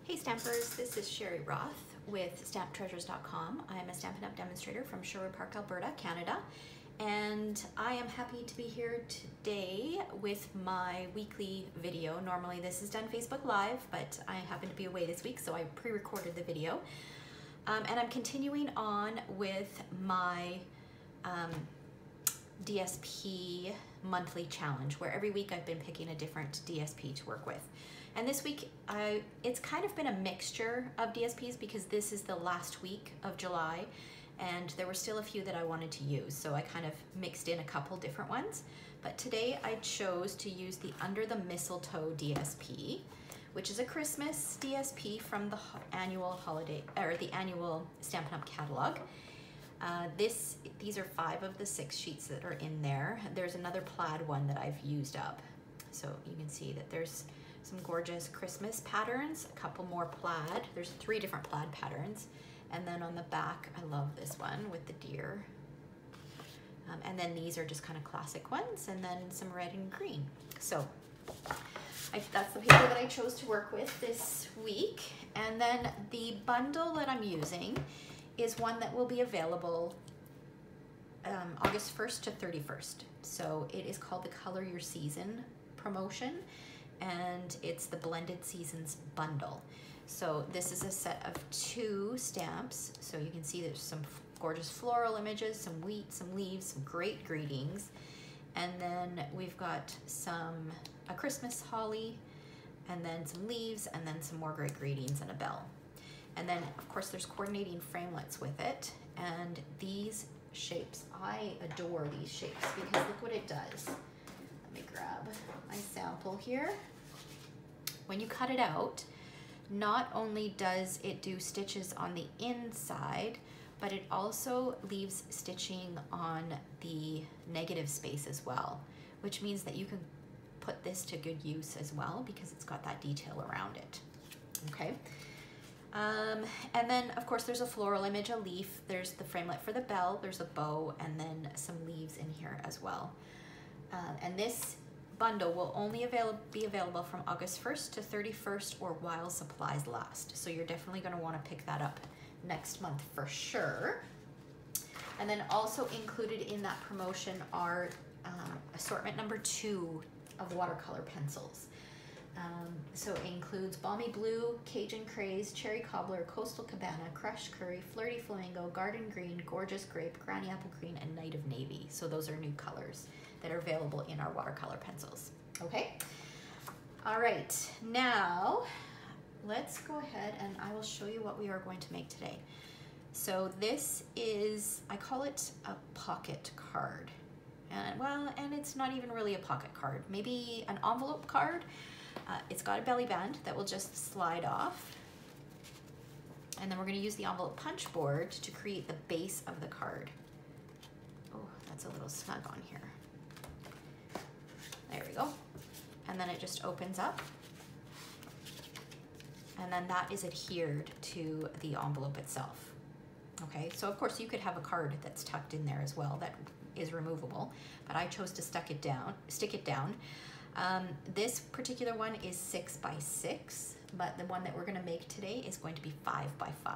Hey Stampers, this is Sherry Roth with StampTreasures.com. I am a Stampin' Up! Demonstrator from Sherwood Park, Alberta, Canada, and I am happy to be here today with my weekly video. Normally this is done Facebook Live, but I happen to be away this week, so I pre-recorded the video. And I'm continuing on with my DSP monthly challenge, where every week I've been picking a different DSP to work with. And this week, it's kind of been a mixture of DSPs because this is the last week of July and there were still a few that I wanted to use. So I kind of mixed in a couple different ones. But today I chose to use the Under the Mistletoe DSP, which is a Christmas DSP from the annual holiday, or the annual Stampin' Up! Catalog. These are 5 of the 6 sheets that are in there. There's another plaid one that I've used up. So you can see that there's some gorgeous Christmas patterns, a couple more plaid. There's 3 different plaid patterns. And then on the back, I love this one with the deer. And then these are just kind of classic ones, and then some red and green. So that's the paper that I chose to work with this week. And then the bundle that I'm using is one that will be available August 1st to 31st. So it is called the Color Your Season promotion, and it's the Blended Seasons bundle. So this is a set of 2 stamps. So you can see there's some gorgeous floral images, some wheat, some leaves, some great greetings. And then we've got a Christmas holly, and then some leaves, and then some more great greetings and a bell. And then of course there's coordinating framelits with it. And these shapes, I adore these shapes because look what it does. Let me grab my sample here. When you cut it out, not only does it do stitches on the inside, but it also leaves stitching on the negative space as well, which means that you can put this to good use as well because it's got that detail around it. Okay. And then of course there's a floral image, a leaf, there's the framelit for the bell, there's a bow, and then some leaves in here as well. And this bundle will only be available from August 1st to 31st or while supplies last. So you're definitely going to want to pick that up next month for sure. And then also included in that promotion are assortment number 2 of watercolor pencils. So it includes Balmy Blue, Cajun Craze, Cherry Cobbler, Coastal Cabana, Crushed Curry, Flirty Flamingo, Garden Green, Gorgeous Grape, Granny Apple Green, and Night of Navy. So those are new colors that are available in our watercolor pencils. Okay? All right, now let's go ahead and I will show you what we are going to make today. So this is, I call it a pocket card. And it's not even really a pocket card, maybe an envelope card. It's got a belly band that will just slide off. And then we're going to use the envelope punch board to create the base of the card. Oh, that's a little snug on here. There we go. And then it just opens up. And then that is adhered to the envelope itself. Okay, so of course you could have a card that's tucked in there as well that is removable, but I chose to stick it down. This particular one is 6 by 6, but the one that we're going to make today is going to be 5 by 5.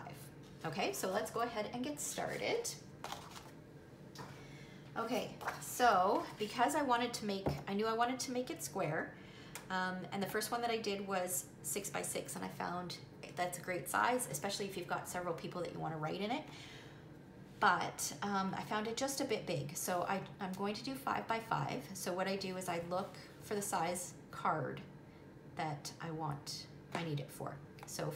Okay, so let's go ahead and get started. Okay, so because I knew I wanted to make it square, and the first one that I did was 6 by 6, and I found that's a great size, especially if you've got several people that you want to write in it. But I found it just a bit big, so I'm going to do 5 by 5. So what I do is I look for the size card that I need it for. So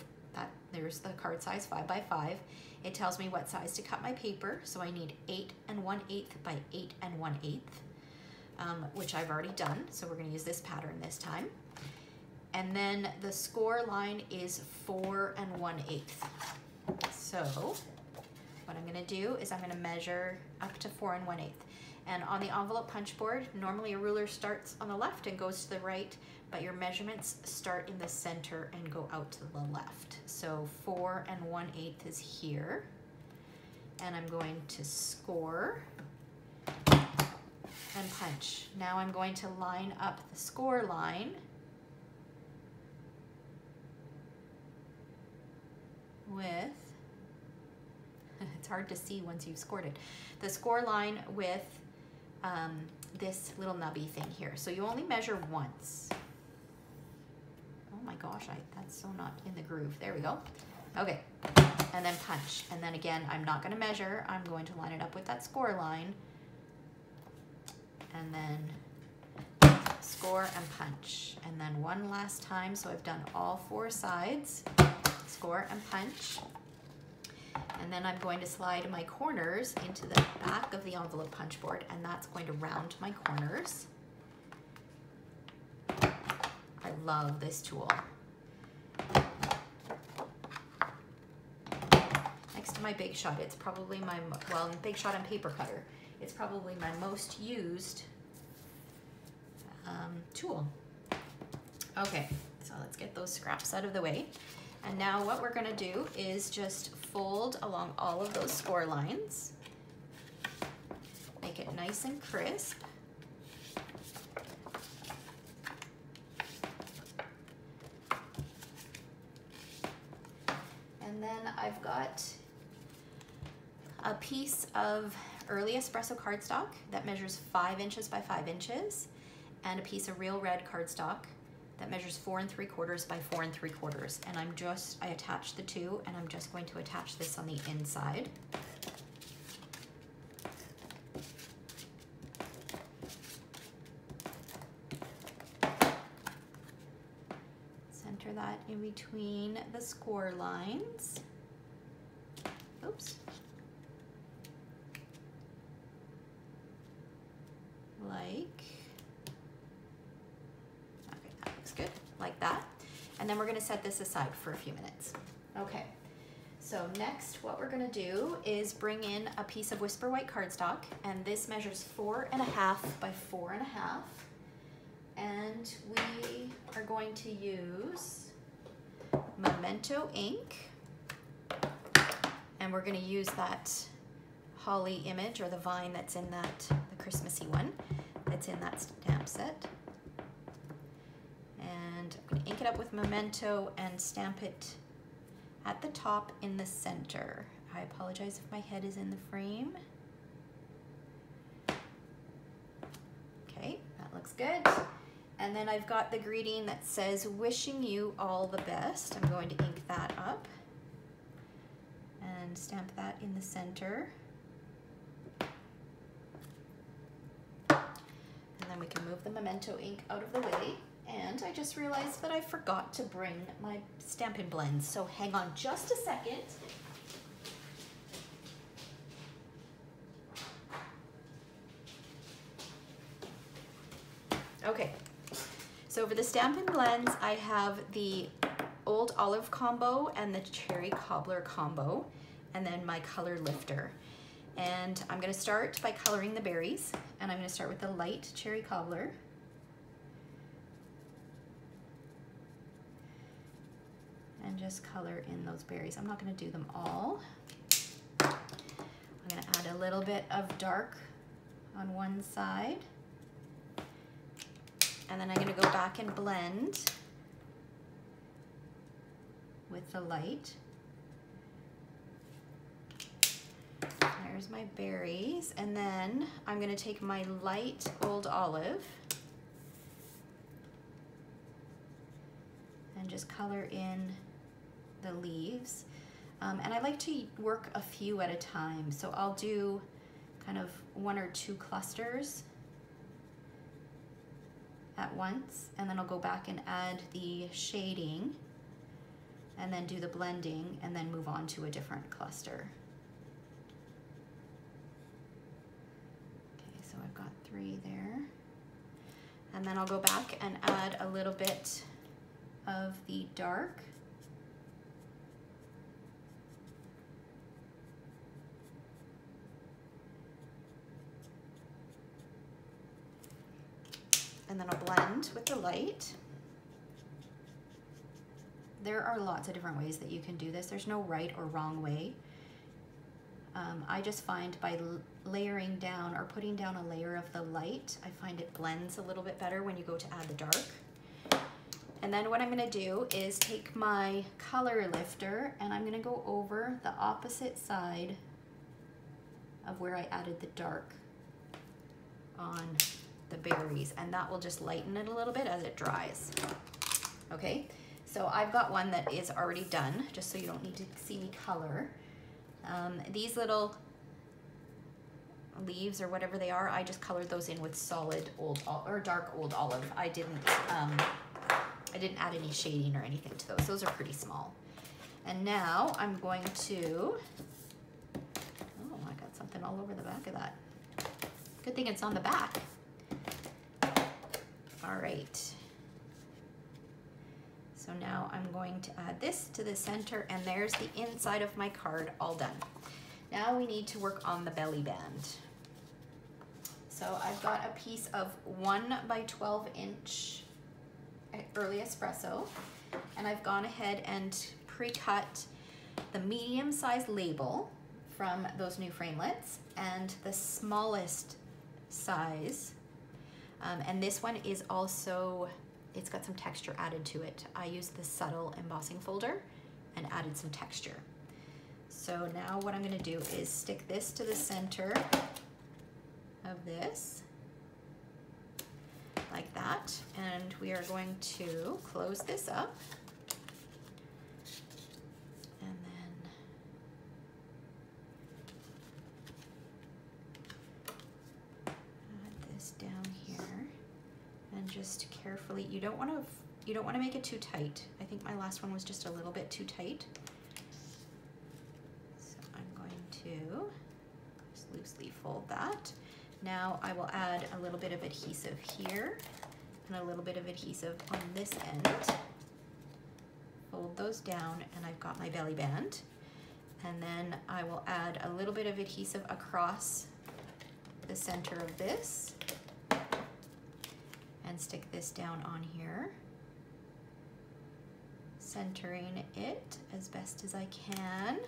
there's the card size 5 by 5. It tells me what size to cut my paper. So I need 8 1/8 by 8 1/8, which I've already done. So we're going to use this pattern this time. And then the score line is 4 1/8. So what I'm going to do is I'm going to measure up to 4 1/8. And on the envelope punch board, normally a ruler starts on the left and goes to the right, but your measurements start in the center and go out to the left. So 4 1/8 is here. And I'm going to score and punch. Now I'm going to line up the score line with, it's hard to see once you've scored it, the score line with this little nubby thing here. So you only measure once. Oh my gosh, that's so not in the groove. There we go. Okay, and then punch. And then again, I'm not gonna measure. I'm going to line it up with that score line. And then score and punch. And then one last time, so I've done all 4 sides. Score and punch. And then I'm going to slide my corners into the back of the envelope punch board, and that's going to round my corners. I love this tool. Next to my Big Shot, it's probably my, well, Big Shot and paper cutter, it's probably my most used tool. Okay, so let's get those scraps out of the way. And now what we're gonna do is just fold along all of those score lines. Make it nice and crisp. And then I've got a piece of early espresso cardstock that measures 5 inches by 5 inches, and a piece of real red cardstock that measures 4 3/4 by 4 3/4. And I attached the two, and I'm just going to attach this on the inside. Center that in between the score lines. Oops. Good, like that. And then we're gonna set this aside for a few minutes. Okay, so next what we're gonna do is bring in a piece of Whisper White cardstock, and this measures 4.5 by 4.5. And we are going to use Memento ink, and we're gonna use that holly image, or the vine that's in that, the Christmassy one, that's in that stamp set. And I'm gonna ink it up with Memento and stamp it at the top in the center. I apologize if my head is in the frame. Okay, that looks good. And then I've got the greeting that says, "Wishing you all the best." I'm going to ink that up and stamp that in the center. And then we can move the Memento ink out of the way. And I just realized that I forgot to bring my Stampin' Blends, so hang on just a second. Okay, so for the Stampin' Blends, I have the Old Olive combo and the Cherry Cobbler combo, and then my color lifter. And I'm gonna start by coloring the berries, and I'm gonna start with the light Cherry Cobbler. And just color in those berries. I'm not gonna do them all. I'm gonna add a little bit of dark on one side. And then I'm gonna go back and blend with the light. There's my berries. And then I'm gonna take my light Old Olive and just color in the leaves. And I like to work a few at a time. So I'll do kind of 1 or 2 clusters at once, and then I'll go back and add the shading, and then do the blending, and then move on to a different cluster. Okay, so I've got 3 there. And then I'll go back and add a little bit of the dark. And then I'll blend with the light. There are lots of different ways that you can do this. There's no right or wrong way. I just find by layering down or putting down a layer of the light, I find it blends a little bit better when you go to add the dark. And then what I'm gonna do is take my color lifter and I'm gonna go over the opposite side of where I added the dark on the berries, and that will just lighten it a little bit as it dries. Okay, so I've got one that is already done, just so you don't need to see me color. These little leaves or whatever they are, I just colored those in with solid old or dark old olive. I didn't add any shading or anything to those. Those are pretty small. And now I'm going to, oh, I got something all over the back of that. Good thing it's on the back. All right. So now I'm going to add this to the center, and there's the inside of my card all done. Now we need to work on the belly band. So I've got a piece of 1 by 12 inch early espresso, and I've gone ahead and pre-cut the medium size label from those new framelits and the smallest size. And this one is also, it's got some texture added to it. I used the subtle embossing folder and added some texture. So now what I'm gonna do is stick this to the center of this, like that. And we are going to close this up. And then add this down here. And just carefully, you don't want to make it too tight. I think my last one was just a little bit too tight. So I'm going to just loosely fold that. Now I will add a little bit of adhesive here and a little bit of adhesive on this end. Fold those down, and I've got my belly band. And then I will add a little bit of adhesive across the center of this and stick this down on here, centering it as best as I can.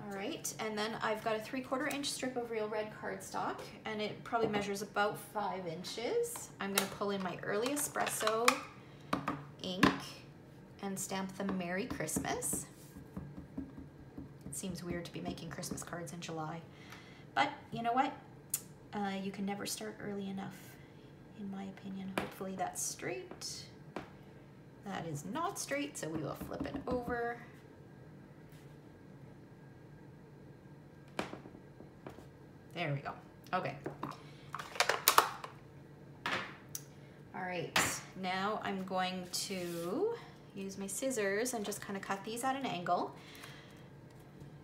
All right, and then I've got a 3/4 inch strip of real red cardstock, and it probably measures about 5 inches. I'm gonna pull in my early espresso ink and stamp them Merry Christmas. It seems weird to be making Christmas cards in July, but you know what? You can never start early enough, in my opinion. Hopefully that's straight. That is not straight, so we will flip it over. There we go. Okay. All right, now I'm going to use my scissors and just kind of cut these at an angle.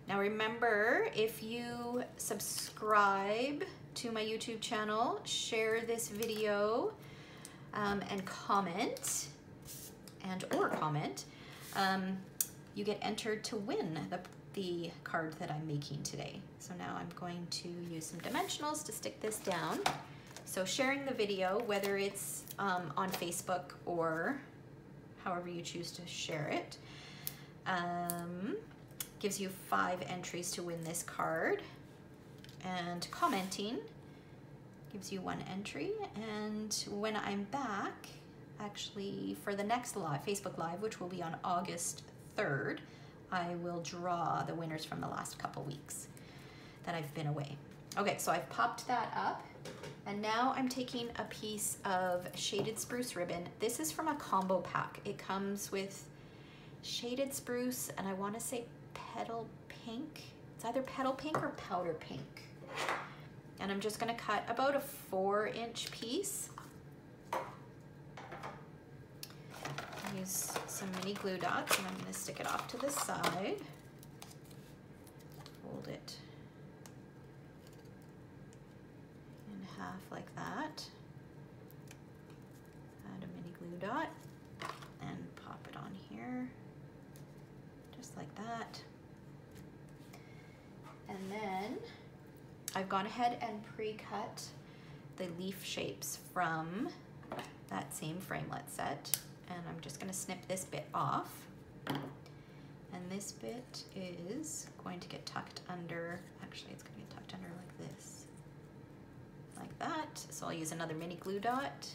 Now remember, if you subscribe to my YouTube channel, share this video, and comment, you get entered to win the card that I'm making today. So now I'm going to use some dimensionals to stick this down. So sharing the video, whether it's on Facebook or however you choose to share it, gives you 5 entries to win this card. And commenting gives you 1 entry. And when I'm back, actually for the next live, Facebook Live, which will be on August 3rd, I will draw the winners from the last couple weeks that I've been away. Okay, so I've popped that up, and now I'm taking a piece of shaded spruce ribbon. This is from a combo pack. It comes with shaded spruce, and I want to say petal pink. It's either petal pink or powder pink. And I'm just gonna cut about a 4-inch piece. Use some mini glue dots, and I'm going to stick it off to the side. Fold it in half like that. Add a mini glue dot and pop it on here, just like that. And then I've gone ahead and pre-cut the leaf shapes from that same framelit set. And I'm just gonna snip this bit off. And this bit is going to get tucked under, actually it's gonna get tucked under like this, like that. So I'll use another mini glue dot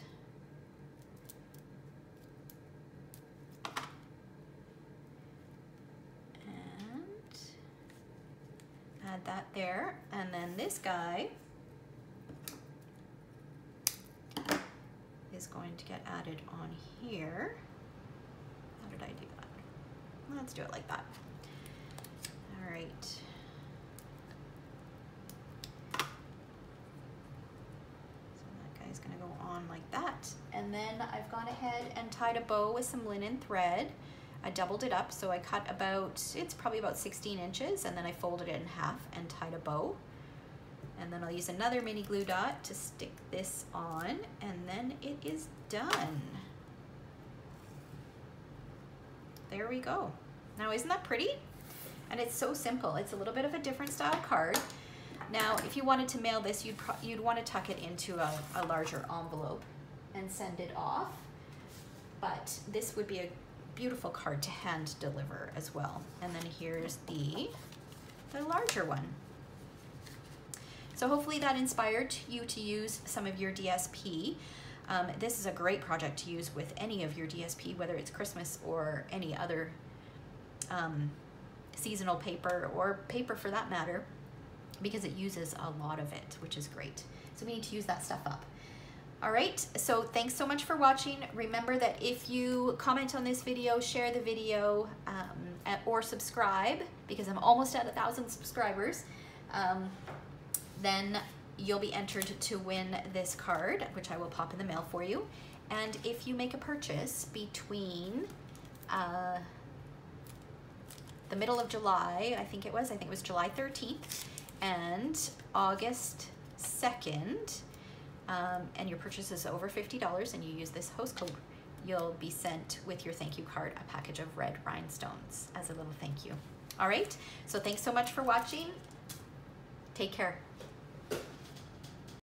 add that there. And then this guy is going to get added on here. How did I do that? Let's do it like that. All right. So that guy's gonna go on like that. And then I've gone ahead and tied a bow with some linen thread. I doubled it up, so I cut about, it's probably about 16 inches, and then I folded it in half and tied a bow. And then I'll use another mini glue dot to stick this on, and then it is done. There we go. Now, isn't that pretty? And it's so simple. It's a little bit of a different style card. Now, if you wanted to mail this, you'd want to tuck it into a larger envelope and send it off. But this would be a beautiful card to hand deliver as well. And then here's the larger one. So hopefully that inspired you to use some of your DSP. This is a great project to use with any of your DSP, whether it's Christmas or any other seasonal paper, or paper for that matter, because it uses a lot of it, which is great. So we need to use that stuff up. All right, so thanks so much for watching. Remember that if you comment on this video, share the video, or subscribe, because I'm almost at 1,000 subscribers, then you'll be entered to win this card, which I will pop in the mail for you. And if you make a purchase between the middle of July, I think it was July 13th and August 2nd, and your purchase is over $50 and you use this host code, you'll be sent with your thank you card a package of red rhinestones as a little thank you. All right, so thanks so much for watching. Take care.